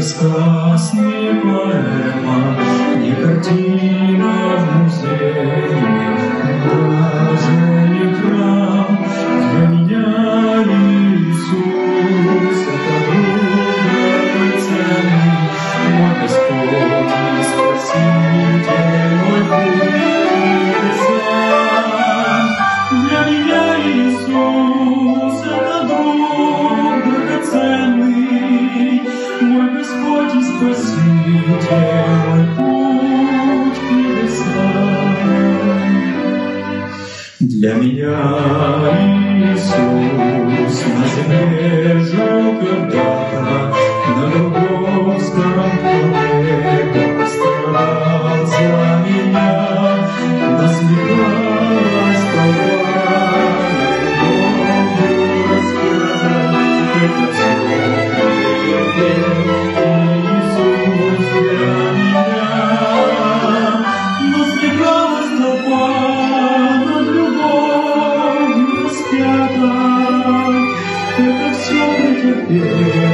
рассказ, не поэма, не картина в музее, даже не храм. Для меня Иисус — это друг драгоценный, мой Господь и Спаситель, мой путь к небесам. Для меня Иисус — это друг драгоценный, мой Господь и Спаситель, мой путь к небесам. Для меня Иисус на земле жил когда-то, на Голгофском кресте пострадал за меня, насмехалась толпа, любовью распять. Это все Иисус для меня. Насмехалась толпа над любовью распята. Это все претерпел